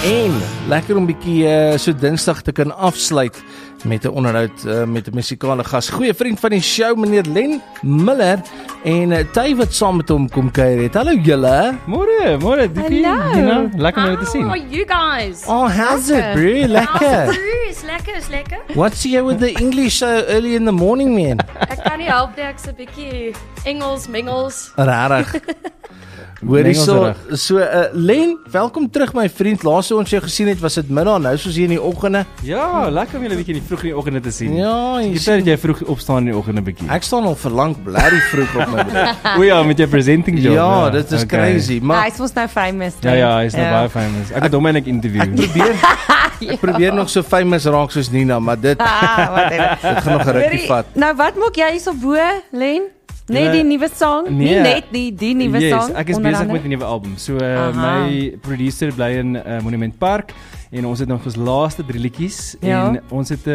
En lekker om bietjie so Dinsdag te kan afsluit met 'n onderhoud met 'n musikale gas. Goeie vriend van die show, meneer Len Miller en Ty wat saam met hom kom kuier het. Hallo julle. Môre, Dickie. Hallo. Lekker om jou te sien. Oh, you guys. Oh, how's it, bro? Lekker. Is lekker. What's here with the English so early in the morning, man? Ek kan nie help nie, ek's 'n bietjie Engels, mingels. Rarig. Hoorie so Len, welkom terug my vriend. Laas ons jou gesien het, was dit middag, nou soos hier in die oggende. Ja, lekker om julle bietjie in die vroeg in die oggende te sien. Ja, Jy sê dat jy vroeg opstaan in die oggende bietjie. Ek staan al verlang blerry vroeg op my bed. O ja, met jou presenting job. Ja, dit is crazy, maar Hy's mos nou famous. Ja, hy's nou baie famous. Ek het hom eintlik interview. ek probeer nog so famous raak soos Nina, maar dit gaan nog 'n rukkie vat. Nou wat maak jy hier so bo, Len? Net die nuwe song? Nee. Nie net die nuwe song. Ek is besig met 'n nuwe album. So my producer bly in Monument Park en ons het nog ons laaste 3 liedjies en ons het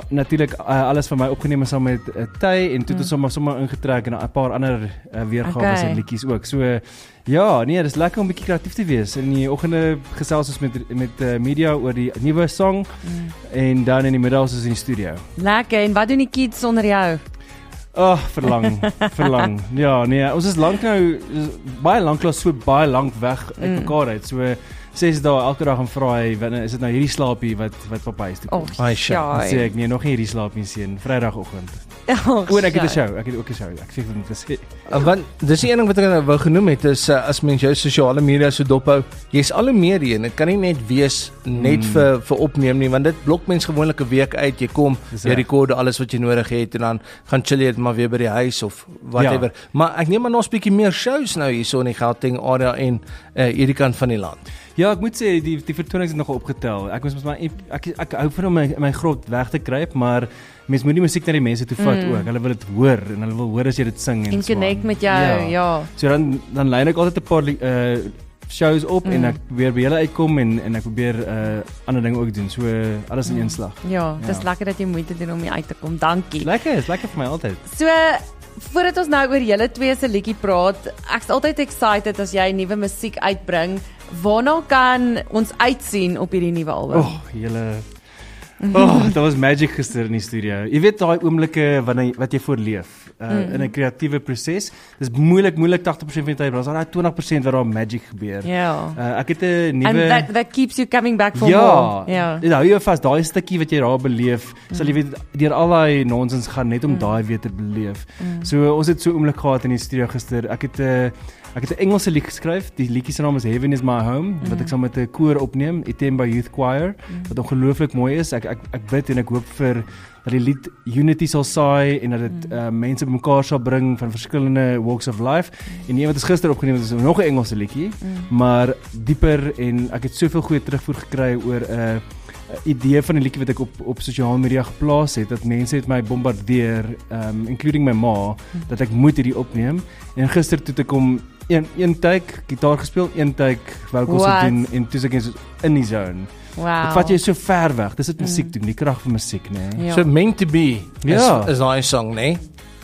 natuurlik alles van my opgeneem saam met Ty en toe het ons sommer ingetrek en 'n paar ander weergawe se liedjies ook. So ja, nee, dis lekker om 'n bietjie kreatief te wees. In die oggende gesels ons met media oor die nuwe song en dan in die middag is ons in die studio. Lekker. En wat doen die kids sonder jou? Verlang. Ja, nee, ons is baie lank weg uit mekaar uit. So 6 dae elke dag en vra hy, wanneer is dit nou hierdie slaapie wat pappa huis toe kom? Ai, sja. Dan sê ek nee, nog nie hierdie slaapie seun, Vrydagoggend. Ek het 'n show. Ek het ook 'n show. Ek sê vir hom te sê. Want dis 'n ding wat ek nou wou genoem het is as mens jou sosiale media so dophou, jy's al hoe meer hier en dit kan nie net wees net vir opneem nie, want dit blok mens gewoonlik 'n week uit, jy kom, jy rekorde alles wat jy nodig het en dan gaan chill jy maar weer by die huis of whatever. Ja. Maar ek neem aan ons bietjie meer shows nou hierso in die Gauteng area en hierdie kant van die land. Ja, ek moet sê die vertonings het nogal opgetel. Ek moes maar ek hou van om my grot weg te kruip, maar mens moet die musiek na die mense toe vat ook. Hulle wil dit hoor en hulle wil hoor as jy dit sing en so. En connect met jou, ja. So dan lyn ek altyd 'n paar shows op en ek probeer by julle uitkom en ek probeer ander dinge ook doen. So alles in een slag. Ja, dis lekker dat jy moeite doen om hier uit te kom. Dankie. Lekker, is lekker vir my altyd. So voordat ons nou oor julle twee se liedjie praat, ek's altyd excited as jy nuwe musiek uitbring. Waarna kan ons uitsien op hierdie nuwe album? Dat was magic gister in die studio. Jy weet daai oomblikke wat jy voorleef in 'n kreatiewe proses. Dis moeilik 80% van die tyd, maar daar's daai 20% waar daar magic gebeur. Ek het 'n nuwe And that keeps you coming back for more. Ja. Dit hou jou vas, daai stukkie wat jy daar beleef, sal jy weet deur al daai nonsens gaan net om daai weer te beleef. So ons het so 'n oomblik gehad in die studio gister. Ek het 'n Engelse lied geskryf. Die liedjie se naam is Heaven is My Home, wat ek saam met 'n koor opneem, Itemba Youth Choir, wat ongelooflik mooi is. Ek bid en ek hoop dat die lied unity sal saai en dat dit mense bymekaar sal bring van verskillende walks of life. En een wat ons gister opgeneem het, is nog 'n Engelse liedjie, maar dieper en ek het soveel goeie terugvoer gekry oor 'n idee van 'n liedjie wat ek op sosiale media geplaas het, dat mense het my bombardeer, including my ma, dat ek moet hierdie opneem. En gister toe ek kom een take gitaar gespeel, een take vocals doen en toe ek in die zone. Wow. Dit vat jy so ver weg. Dis dit musiek doen, die krag van musiek, né? So Meant to Be is daai song, né?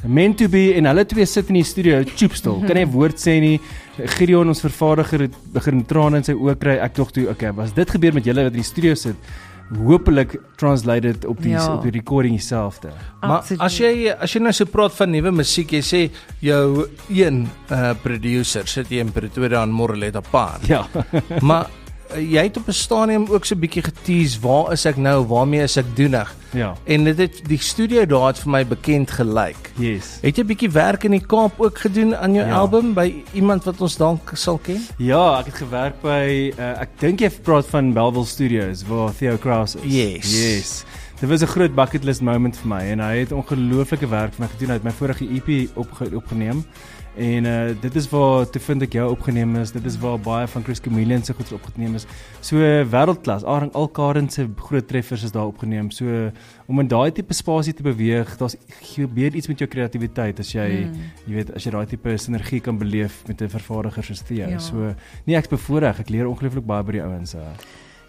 Meant to Be en hulle twee sit in die studio choopstil. Kan nie 'n woord sê nie. Gideon ons vervaardiger het begin trane in sy oë kry. Ek dink toe, okay, as dit gebeur met julle wat in die studio sit, hopelik translate dit op die recording dieselfde. Maar as jy nou so praat van nuwe musiek, jy sê jou een producer sit jy in Pretoria aan Moreletta Park. Ja. Maar jy het op 'n stadium ook so 'n bietjie getease, waar is ek nou, waarmee is ek doenig? Ja. En die studio daar het vir my bekend gelyk. Yes. Het jy 'n bietjie werk in die Kaap ook gedoen aan jou album by iemand wat ons dalk sal ken? Ja, ek het gewerk by ek dink jy praat van Belleville Studios waar Theo Kraus is. Yes. Dit was 'n groot bucket list moment vir my en hy het ongelooflike werk vir my gedoen. Hy het my vorige EP opgeneem. En dit is waar te vind ek jou opgeneem is. Dit is waar baie van Chris Chameleon se goeds opgeneem is. So wêreldklas. Arend Alkaren se groot treffers is daar opgeneem. So om in daai tipe spasie te beweeg, daar's gebeur iets met jou kreatiwiteit as jy weet as jy daai tipe sinergie kan beleef met 'n vervaardiger soos Theo. Ja. So nee, ek's bevoorreg. Ek leer ongelooflik baie by die ouens.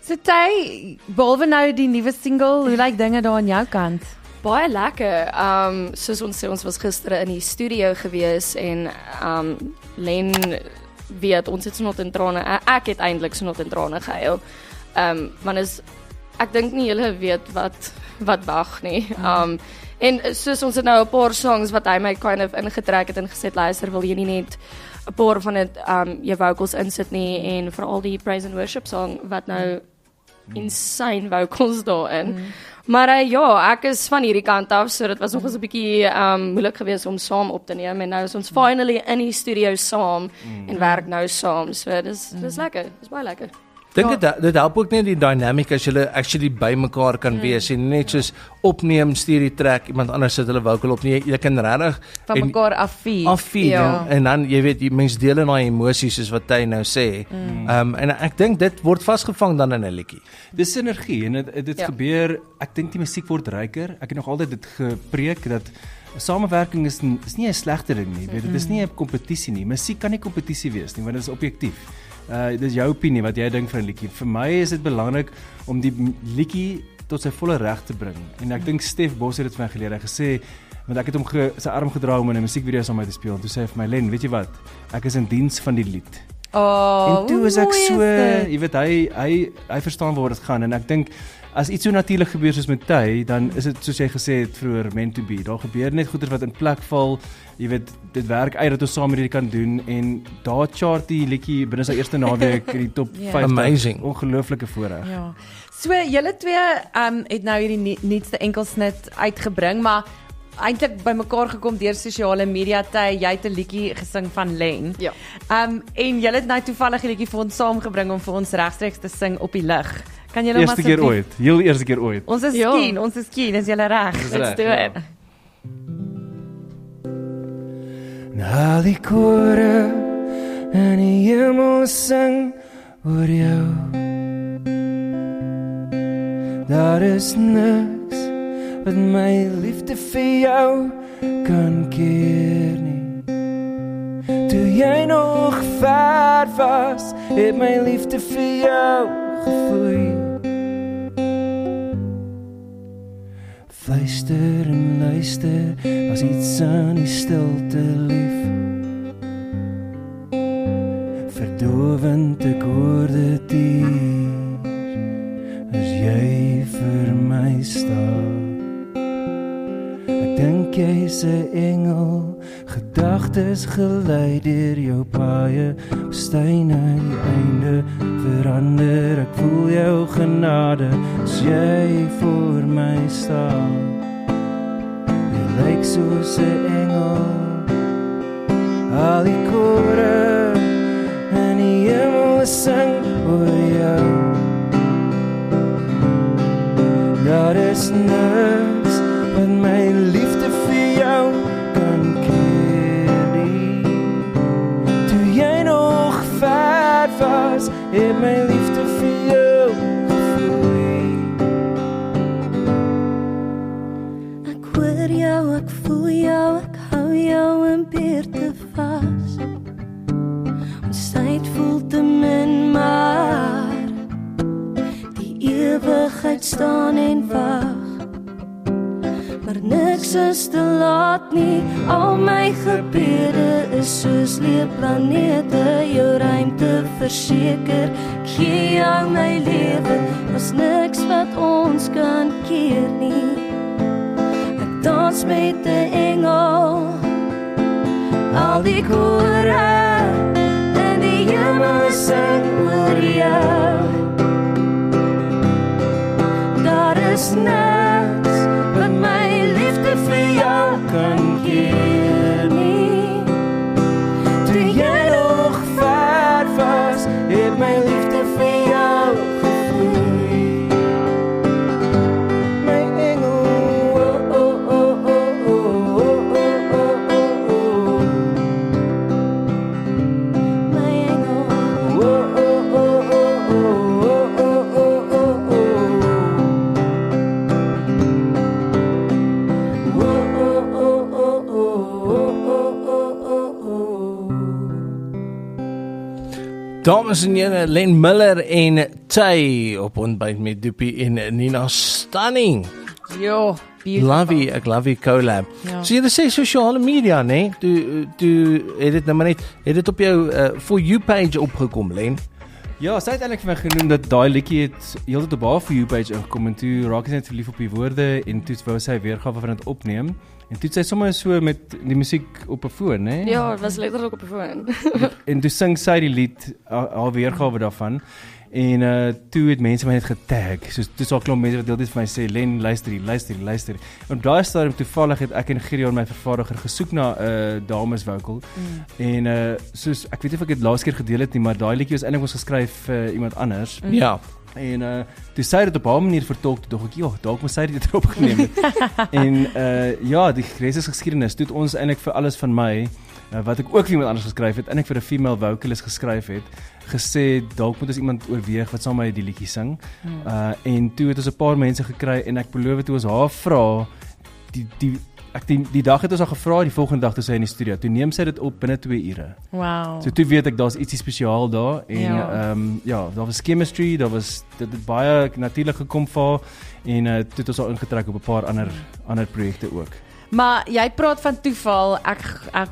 So Ty, behalwe nou die nuwe single, hoe lyk dinge daar aan jou kant? Baie lekker. Soos ons sê, ons was gister in die studio gewees en Len weet, ons het snot en trane, ek het eintlik snot en trane gehuil. Want ek dink nie julle weet wat wag nie. En soos ons het nou 'n paar songs wat hy my kind of ingetrek het en gesê, luister, wil jy nie net 'n paar van dit jou vocals insit nie, en veral die praise and worship song wat nou insane vocals daarin. Maar ja, ek is van hierdie kant af, so dit was nog eens 'n bietjie moeilik geweest om saam op te neem, en nou is ons finally in die studio saam en werk nou saam, so dis lekker, dis baie lekker. Dink dit help ook net die dynamic as julle actually by mekaar kan wees en net soos opneem, stuur die track, iemand anders sit hulle vocal op nie, jy kan regtig van mekaar afvier. Ja. En dan jy weet die mens deel in daai emosies soos wat hy nou sê. En ek dink dit word vasgevang dan in 'n liedjie. Dis sinergie en dit gebeur, ek dink die musiek word ryker. Ek het nog altyd dit gepreek dat samewerking is nie 'n slegte ding nie, weet dit is nie 'n kompetisie nie. Musiek kan nie kompetisie wees nie, want dit is objektief. Dis jou opinie wat jy dink vir 'n liedjie. Vir my is dit belangrik om die liedjie tot sy volle reg te bring. En ek dink Stef Bos het dit vir my geleer. Hy gesê, want ek het hom sy arm gedra om in 'n musiekvideo saam met te speel. En toe sê hy vir my, Len, weet jy wat? Ek is in diens van die lied. En toe is ek so, jy weet hy verstaan waar dit gaan, en ek dink as iets so natuurlik gebeur soos met Ty, dan is dit soos jy gesê het vroeër meant to be. Daar gebeur net goeie wat in plek val. Jy weet, dit werk uit dat ons saam hierdie kan doen, en daar chart die liedjie binne sy eerste naweek in die top 5. Amazing. Ongelooflike voorreg. Ja. So julle twee het nou hierdie nuutste enkelsnit uitgebring, maar eintlik by mekaar gekom deur sosiale media. Jy het 'n liedjie gesing van Len. Ja. En julle het nou toevallig 'n liedjie vir ons saamgebring om vir ons regstreeks te sing op die lug. Kan julle Eerste keer ooit, heel eerste keer ooit. Ons is keen, is julle reg? Let's do it. Na die kore en die hemel sing oor jou. Daar is niks wat my liefde vir jou kan keer nie. Toe jy nog ver was, het my liefde vir jou gevloei. Fluister en luister, as iets aan die stilte lief. Verdovend ek hoor dit hier, as jy vir my staan. Ek dink jy's 'n engel, gedagtes gelei deur jou paaie, woestyne die einde verander. Ek voel jou genade, as jy voor my staan. Jy lyk soos 'n engel, al die kore en die hemel sing oor jou. Daar is niks wat my liefde vir jou kan keer nie. Toe jy nog ver was, het my liefde vir jou gevloei. Ek hoor jou, ek voel jou, ek hou jou in beerte vas. Ons tyd voel te min, maar die ewigheid staan en wag. Maar niks is te laat nie, al my gebede is soos leefplanete, jou ruimte verseker, ek gee jou my lewe, was niks wat ons kan keer nie. Ek dans met 'n engel, al die kore en die hemel sing oor jou. Daar is niks wat my liefde vir jou kan keer nie. Toe jy nog ver was, het my liefde vir jou gevloei. My engel, oh, oh, oh, oh, oh, oh, oh, oh, oh. My engel, oh, oh, oh, oh, oh, oh, oh, oh, oh. Dames en heren, Len Miller en Ty op Ontbyt met Doopie en Nina Stunning. Jo. Lovey, ek love die collab. Ja. So jy sê sosiale media, né? Toe het dit nou maar net het dit op jou For You page opgekom, Len. Ja, sy het eintlik vir my genoem dat daai liedjie het heeltyd op haar For You page ingekom en toe raak sy net verlief op die woorde en toe wou sy weergawe van dit opneem. En toe het sy sommer so met die musiek op 'n foon, né? Ja, dit was letterlik op 'n foon. En toe sing sy die lied, haar weergawe daarvan. En toe het mense my net getag. So toe sal klomp mense wat deeltyd vir my sê, Len, luister. En op daai stadium toevallig het ek en Gideon, my vervaardiger, gesoek na 'n dames vocal. En soos ek weet nie of ek dit laas keer gedeel het nie, maar daai liedjie was eintlik ons geskryf vir iemand anders. Ja. En toe sy dit op haar manier vertolk, toe dog ek, ja, dalk moet sy dit erop geneem het. En ja, die res is geskiedenis. Toe het ons eintlik vir alles van my, wat ek ook vir iemand anders geskryf het, en ek vir 'n female vocalist geskryf het, gesê, dalk moet ons iemand oorweeg wat saam met my die liedjie sing. En toe het ons 'n paar mense gekry, en ek beloof toe ons haar vra, die dag het ons haar gevra, die volgende dag toe sy in die studio, toe neem sy dit op binne 2 ure. Wow. So toe weet ek, daar's ietsie spesiaal daar, en daar was chemistry, dit het baie natuurlik gekom vir haar, en toe het ons haar ingetrek op 'n paar ander projekte ook. Maar jy praat van toeval,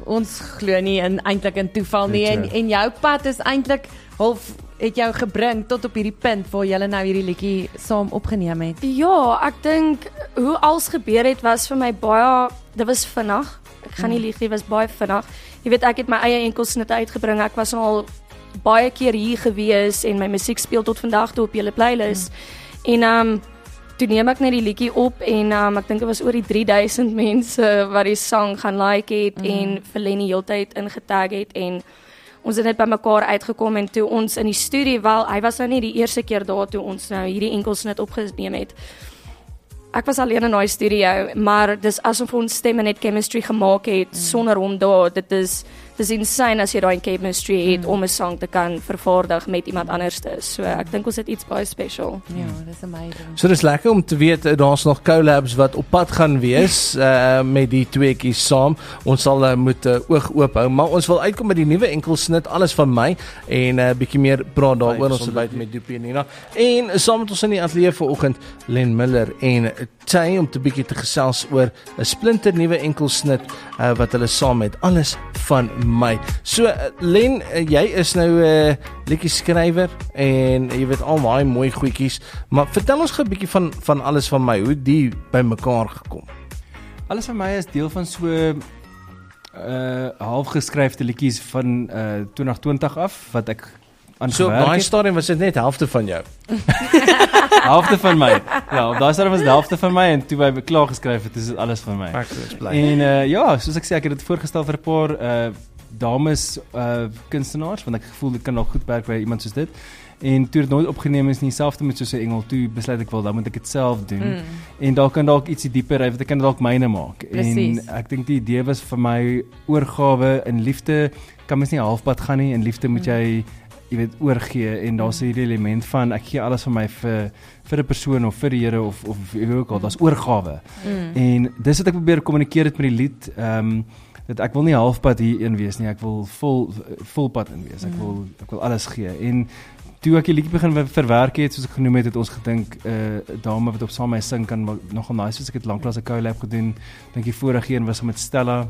ons glo nie eintlik in toeval nie, en jou pad is eintlik half het jou gebring tot op hierdie punt waar jy nou hierdie liedjie saam opgeneem het. Ja, ek dink hoe alles gebeur het was vir my baie, dit was vinnig. Ek gaan nie lieg nie, was baie vinnig. Jy weet, ek het my eie enkelsnitte uitgebring. Ek was al baie keer hier gewees en my musiek speel tot vandag toe op julle playlist. En toe neem ek net die liedjie op en ek dink dit was oor die 3000 mense wat die sang gaan like het en vir Lenny heeltyd ingetag het en ons het net by mekaar uitgekom en toe ons in die studio, wel, hy was nou nie die eerste keer daar toe ons nou hierdie enkelsnit opgeneem het. Ek was alleen in daai studio, maar dis asof ons stemme net chemistry gemaak het sonder hom daar. Dit is insane as jy daai chemistry het om 'n sang te kan vervaardig met iemand anders. So ek dink ons het iets baie special. Ja, dis amazing. So dis lekker om te weet, daar's nog collabs wat op pad gaan wees met die tweeetjies saam. Ons sal moet oog oop hou, maar ons wil uitkom met die nuwe enkelsnit, alles van my, en bietjie meer praat daaroor. Ons byt met Doopie en Nina. En saam met ons in die ateljee vanoggend, Len Miller en Tay, om te bietjie te gesels oor 'n splinter nuwe enkelsnit wat hulle saam met alles van my. So Len, jy is nou liedjie skrywer en jy weet al daai mooi goedjies, maar vertel ons gou 'n bietjie van alles van my, hoe die bymekaar gekom. Alles van my is deel van so half geskryfde liedjies van 2020 af wat ek So op daai stadium was dit net helfte van jou. Helfte van my. Ja, op daai stadium was die helfte van my en toe by klaar geskryf het, is dit alles van my. Ek is bly. En ja, soos ek sê, ek het dit voorgestel vir 'n paar dames kunstenaars, want ek gevoel dit kan nog goed werk by iemand soos dit. En toe het nooit opgeneem is nie, selfs met soos 'n engel, toe besluit ek wel, dan moet ek dit self doen. En daar kan dalk ietsie dieper, want ek kan dalk myne maak. Precies. En ek dink die idee was vir my oorgawe in liefde, kan mens nie halfpad gaan nie, in liefde moet jy weet, oorgee, en daar's hierdie element van, ek gee alles van my vir 'n persoon, of vir die Here, of wie ook al, daar's oorgawe. En dis wat ek probeer kommunikeer het met die lied, dat ek wil nie halfpad hierin wees nie, ek wil volpad in wees, ek wil alles gee. En toe ek die liedjie begin verwerk het, soos ek genoem het ons gedink, 'n dame wat op saam my sing kan nogal nice, soos ek het lanklaas 'n collab gedoen, dink die vorige een was met Stella,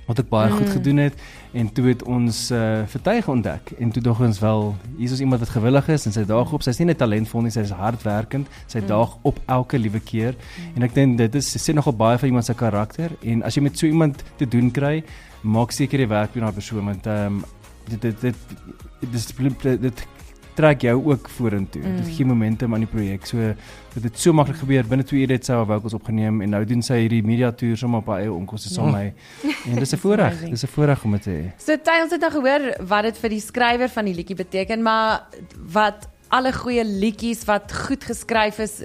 wat ek baie goed gedoen het, en toe het ons vertuig ontdek, en toe dog ons wel, hier is iemand wat gewillig is, en sy daag op, sy is nie net talentvol nie, sy is hardwerkend, sy daag op elke liewe keer, en ek dink dit sê nogal baie van iemand sy karakter, en as jy met so iemand te doen kry, maak seker jy werk met daai persoon, want dit trek jou ook vorentoe. Dit gee momentum aan die projek. So dit het so maklik gebeur. Binne 2 ure het sy haar vocals opgeneem en nou doen sy hierdie media tour sommer op haar eie onkoste saam met my. En dis 'n voorreg. Dis 'n voorreg om dit te hê. So Tay, ons het nou gehoor wat dit vir die skrywer van die liedjie beteken, maar wat alle goeie liedjies wat goed geskryf is,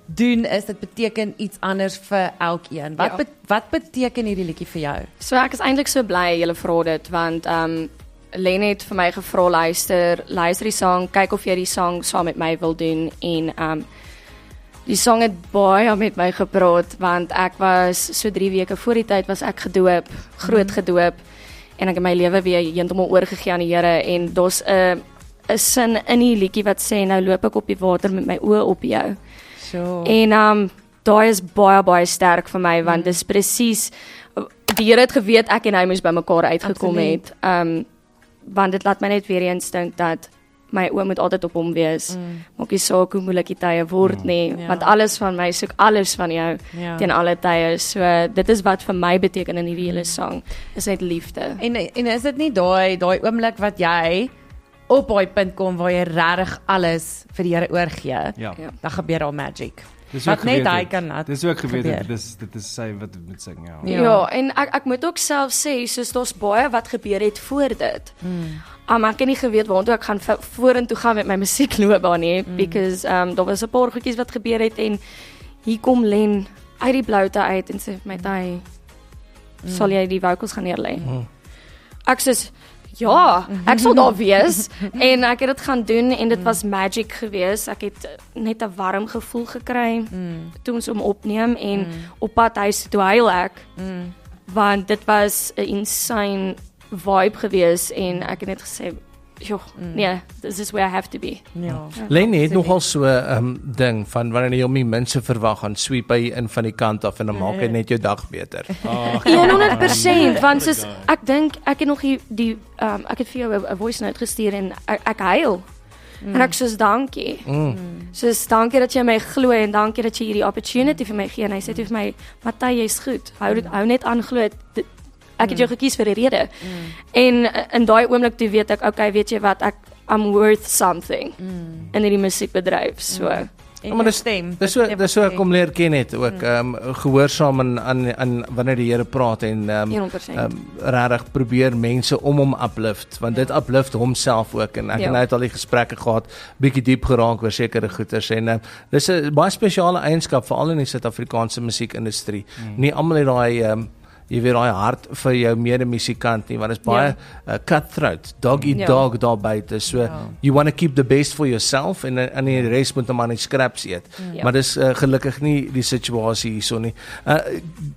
doen is dit beteken iets anders vir elkeen. Wat beteken hierdie liedjie vir jou? So ek is eintlik so bly julle vra dit, want Len het vir my gevra, luister die song, kyk of jy die song saam met my wil doen, en die song het baie met my gepraat, want ek was so 3 weke voor die tyd was ek gedoop, groot gedoop, en ek het my lewe weer heeltemal oorgegee aan die Here, en daar's 'n sin in die liedjie wat sê, nou loop ek op die water met my oë op jou. So. En daai is baie sterk vir my want dis presies die Here het geweet ek en hy moes by mekaar uitgekom het. Want dit laat my net weer eens dink dat my oë moet altyd op hom wees. Maak nie saak hoe moeilik die tye word nie, want alles van my soek alles van jou teen alle tye. So dit is wat vir my beteken in hierdie hele sang, is net liefde. En is dit nie daai oomblik wat jy op daai punt kom waar jy regtig alles vir die Here oorgee, dan gebeur daar magic. Wat net hy kan laat. Dis ook geweet het, dit is sy wat moet sing, Ja, en ek moet ook self sê, soos daar's baie wat gebeur het voor dit. Ek het nie geweet waartoe ek gaan vorentoe gaan met my musiekloopbaan nie, because daar was 'n paar goedjies wat gebeur het en hier kom Len uit die bloute uit en sê vir my, "Ty, sal jy die vocals gaan neerlê?" Ek sê ja, ek sal daar wees en ek het dit gaan doen en dit was magic geweest. Ek het net 'n warm gevoel gekry toe ons hom opneem en op pad huis toe huil ek. Want dit was 'n insane vibe geweest en ek het net gesê, "Joh, nee, this is where I have to be." Lenny het nogal so 'n ding van wanneer jy hom die minste verwag, gaan sweep hy in van die kant af en dan maak hy net jou dag beter. 100%, want soos ek dink ek het nog die ek het vir jou 'n voice note gestuur en ek huil. En ek sê dankie. Soos dankie dat jy my glo en dankie dat jy hierdie opportunity vir my gee. En hy sê vir my, "Matthys, jy's goed. Hou net aan glo. Ek het jou gekies vir 'n rede." En in daai oomblik toe weet ek, okay, weet jy wat, I'm worth something in hierdie musiekbedryf. So maar dis so ek kom leer ken het ook gehoorsaam aan wanneer die Here praat en regtig probeer mense om hom uplift, want dit uplift homself ook en ek en hy het al die gesprekke gehad, bietjie diep geraak oor sekere goeters en dis 'n baie spesiale eienskap veral in die Suid-Afrikaanse musiekindustrie. Nie almal het daai jy weet daai hart vir jou mede-musikant nie, want dit is baie cutthroat, dog daar buite. So you want to keep the best for yourself en die res moet hom aan die scraps eet. Maar dis gelukkig nie die situasie hierso nie.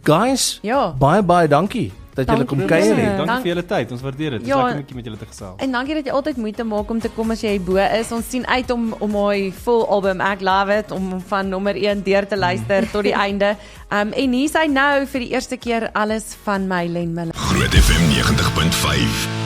Guys, baie dankie dat julle kom kuier het. Dankie vir julle tyd. Ons waardeer dit. Dis lekker netjie met julle te gesels. En dankie dat jy altyd moeite maak om te kom as jy bo is. Ons sien uit om my full album Ek Love It om van nommer 1 deur te luister tot die einde. En hier is hy nou vir die eerste keer alles van my Len Miller. Groot FM 90.5